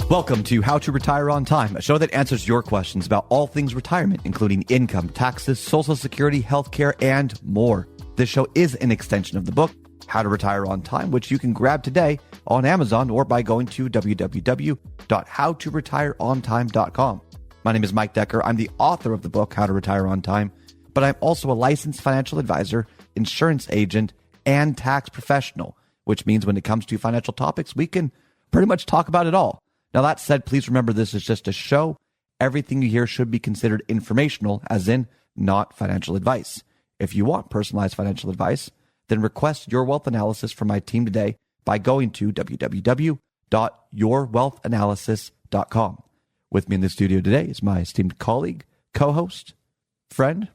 Welcome to How to Retire on Time, a show that answers your questions about all things retirement, including income, taxes, Social Security, healthcare, and more. This show is an extension of the book, How to Retire on Time, which you can grab today on Amazon or by going to www.howtoretireontime.com. My name is Mike Decker. I'm the author of the book, How to Retire on Time, but I'm also a licensed financial advisor, insurance agent, and tax professional, which means when it comes to financial topics, we can pretty much talk about it all. Now, that said, please remember this is just a show. Everything you hear should be considered informational, as in not financial advice. If you want personalized financial advice, then request your wealth analysis from my team today by going to www.yourwealthanalysis.com. With me in the studio today is my esteemed colleague, co-host, friend,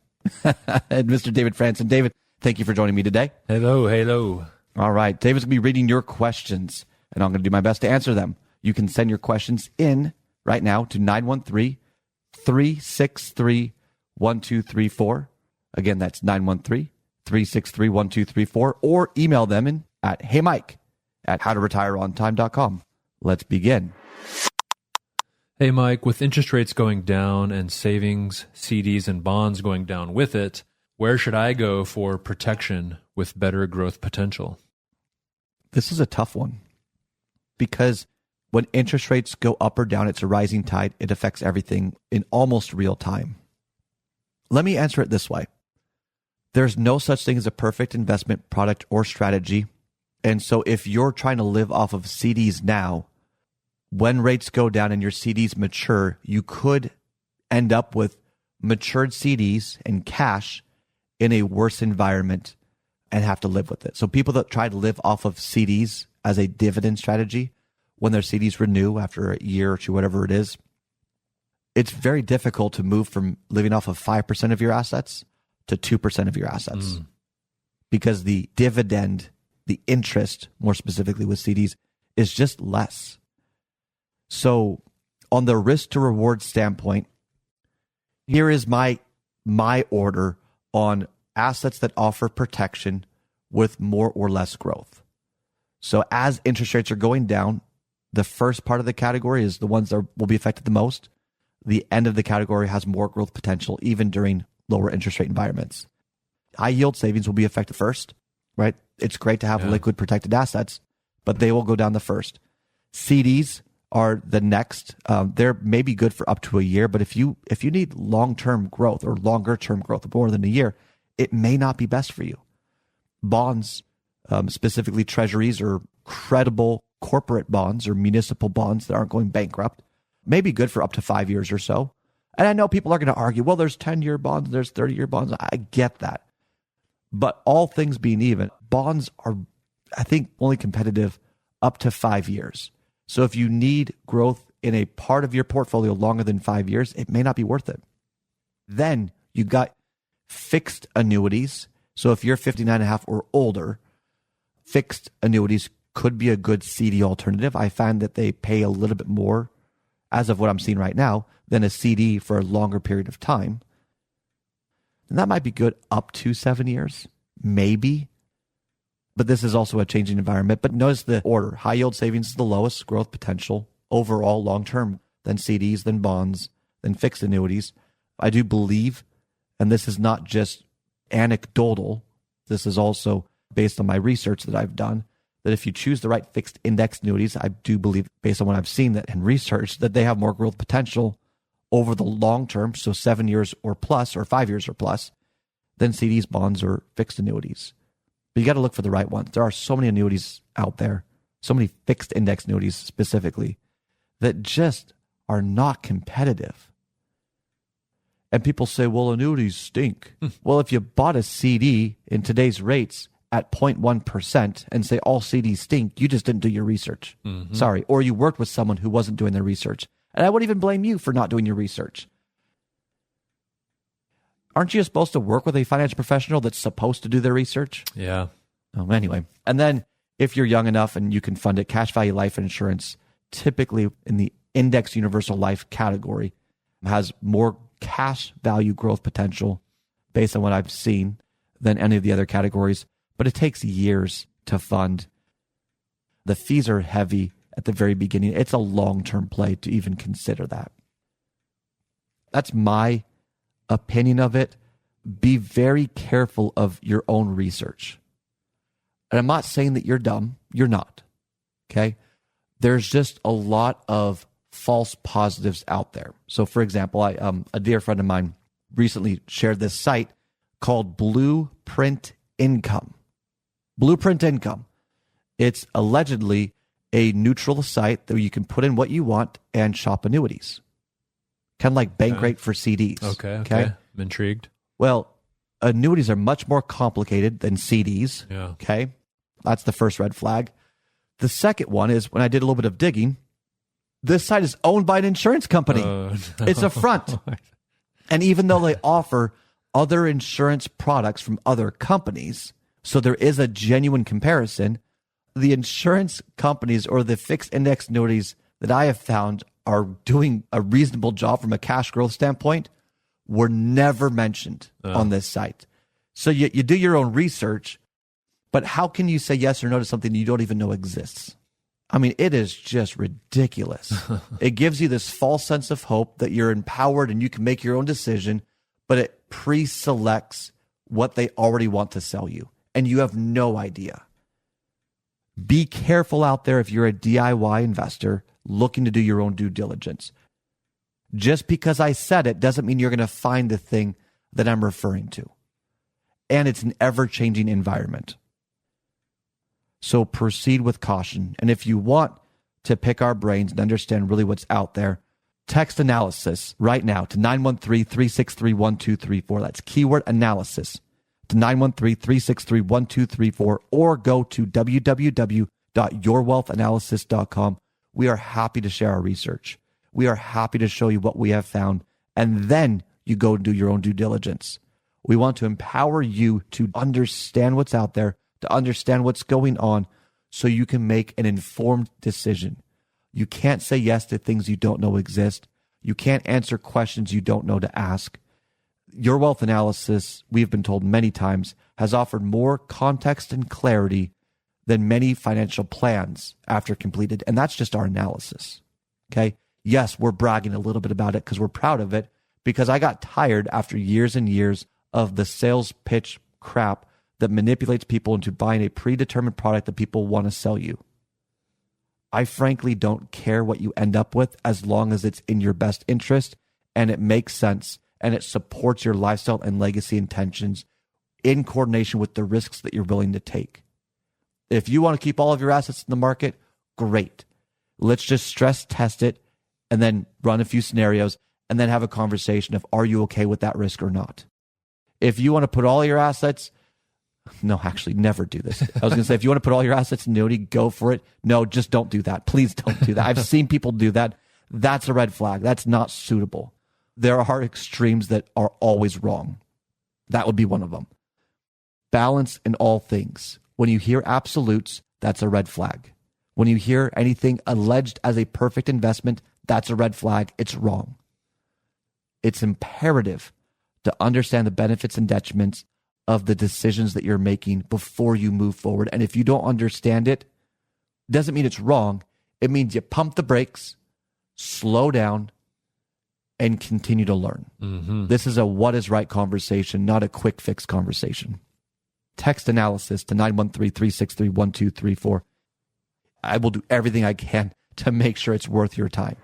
and Mr. David Franson. David, thank you for joining me today. Hello. All right, David's going to be reading your questions, and I'm going to do my best to answer them. You can send your questions in right now to 913-363-1234. Again, that's 913-363-1234, or email them in at heymike@howtoretireontime.com. Let's begin. Hey, Mike, with interest rates going down and savings, CDs, and bonds going down with it, where should I go for protection with better growth potential? This is a tough one because when interest rates go up or down, it's a rising tide. It affects everything in almost real time. Let me answer it this way. There's no such thing as a perfect investment product or strategy. And so if you're trying to live off of CDs now, when rates go down and your CDs mature, you could end up with matured CDs and cash in a worse environment and have to live with it. So people that try to live off of CDs as a dividend strategy, when their CDs renew after a year or two, whatever it is, it's very difficult to move from living off of 5% of your assets to 2% of your assets because the dividend, the interest, more specifically with CDs, is just less. So on the risk to reward standpoint, here is my order on assets that offer protection with more or less growth. So as interest rates are going down, the first part of the category is the ones that will be affected the most. The end of the category has more growth potential, even during lower interest rate environments. High yield savings will be affected first, right? It's great to have liquid protected assets, but they will go down the first. CDs are the next. They're maybe good for up to a year, but if you need long-term growth or longer-term growth, more than a year, it may not be best for you. Bonds, specifically treasuries or credible corporate bonds or municipal bonds that aren't going bankrupt, may be good for up to 5 years or so. And I know people are going to argue, well, there's 10-year bonds, there's 30-year bonds. I get that. But all things being even, bonds are, I think, only competitive up to 5 years. So if you need growth in a part of your portfolio longer than 5 years, it may not be worth it. Then you got fixed annuities. So if you're 59 and a half or older, fixed annuities could be a good CD alternative. I find that they pay a little bit more, as of what I'm seeing right now, than a CD for a longer period of time. And that might be good up to 7 years, maybe. But this is also a changing environment. But notice the order. High yield savings is the lowest growth potential overall long-term, then CDs, then bonds, then fixed annuities. I do believe, and this is not just anecdotal, this is also based on my research that I've done, that if you choose the right fixed index annuities, I do believe, based on what I've seen that and research, that they have more growth potential over the long term, so 7 years or plus, or 5 years or plus, than CDs, bonds, or fixed annuities. But you got to look for the right ones. There are so many annuities out there, so many fixed index annuities specifically, that just are not competitive. And people say, well, annuities stink. Well, if you bought a CD in today's rates at 0.1% and say all CDs stink, you just didn't do your research. Sorry. Or you worked with someone who wasn't doing their research. And I wouldn't even blame you for not doing your research. Aren't you supposed to work with a financial professional that's supposed to do their research? Yeah. Oh, anyway. And then if you're young enough and you can fund it, cash value life insurance, typically in the index universal life category, has more cash value growth potential based on what I've seen than any of the other categories. But it takes years to fund. The fees are heavy. at the very beginning. It's a long-term play to even consider that. That's my opinion of it. Be very careful of your own research. And I'm not saying that you're dumb. You're not. Okay? There's just a lot of false positives out there. So for example, a dear friend of mine recently shared this site called Blueprint Income. Blueprint Income. It's allegedly a neutral site that you can put in what you want and shop annuities. Kind of like Bankrate for CDs. Okay. I'm intrigued. Well, annuities are much more complicated than CDs. Yeah. Okay. That's the first red flag. The second one is when I did a little bit of digging, this site is owned by an insurance company. No. It's a front. And even though they offer other insurance products from other companies, so there is a genuine comparison, the insurance companies or the fixed index annuities that I have found are doing a reasonable job from a cash growth standpoint were never mentioned on this site. So you do your own research, but how can you say yes or no to something you don't even know exists? I mean, it is just ridiculous. It gives you this false sense of hope that you're empowered and you can make your own decision, but it pre-selects what they already want to sell you, and you have no idea. Be careful out there if you're a DIY investor looking to do your own due diligence. Just because I said it doesn't mean you're going to find the thing that I'm referring to. And it's an ever-changing environment. So proceed with caution. And if you want to pick our brains and understand really what's out there, text analysis right now to 913-363-1234. That's keyword analysis to 913-363-1234, or go to www.yourwealthanalysis.com. We are happy to share our research. We are happy to show you what we have found, and then you go and do your own due diligence. We want to empower you to understand what's out there, to understand what's going on, so you can make an informed decision. You can't say yes to things you don't know exist. You can't answer questions you don't know to ask. Your Wealth Analysis, we've been told many times, has offered more context and clarity than many financial plans after completed. And that's just our analysis. Okay. Yes, we're bragging a little bit about it because we're proud of it, because I got tired after years and years of the sales pitch crap that manipulates people into buying a predetermined product that people want to sell you. I frankly don't care what you end up with as long as it's in your best interest and it makes sense and it supports your lifestyle and legacy intentions in coordination with the risks that you're willing to take. If you want to keep all of your assets in the market, great. Let's just stress test it and then run a few scenarios and then have a conversation of, are you okay with that risk or not? If you want to put all your assets, no, actually never do this. I was going to say, if you want to put all your assets in annuity, go for it. No, just don't do that. Please don't do that. I've seen people do that. That's a red flag. That's not suitable. There are extremes that are always wrong. That would be one of them. Balance in all things. When you hear absolutes, that's a red flag. When you hear anything alleged as a perfect investment, that's a red flag. It's wrong. It's imperative to understand the benefits and detriments of the decisions that you're making before you move forward. And if you don't understand it, doesn't mean it's wrong. It means you pump the brakes, slow down, and continue to learn. Mm-hmm. This is a what is right conversation, not a quick fix conversation. Text analysis to 913-363-1234. I will do everything I can to make sure it's worth your time.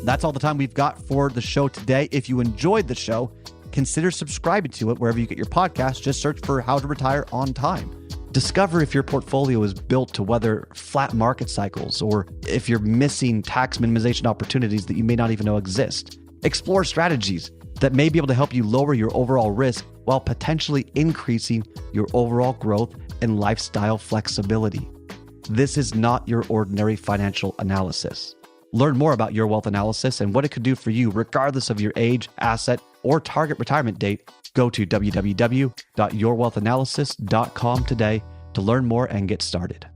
That's all the time we've got for the show today. If you enjoyed the show, consider subscribing to it wherever you get your podcasts. Just search for How to Retire on Time. Discover if your portfolio is built to weather flat market cycles, or if you're missing tax minimization opportunities that you may not even know exist. Explore strategies that may be able to help you lower your overall risk while potentially increasing your overall growth and lifestyle flexibility. This is not your ordinary financial analysis. Learn more about Your Wealth Analysis and what it could do for you, regardless of your age, asset, or target retirement date. Go to www.yourwealthanalysis.com today to learn more and get started.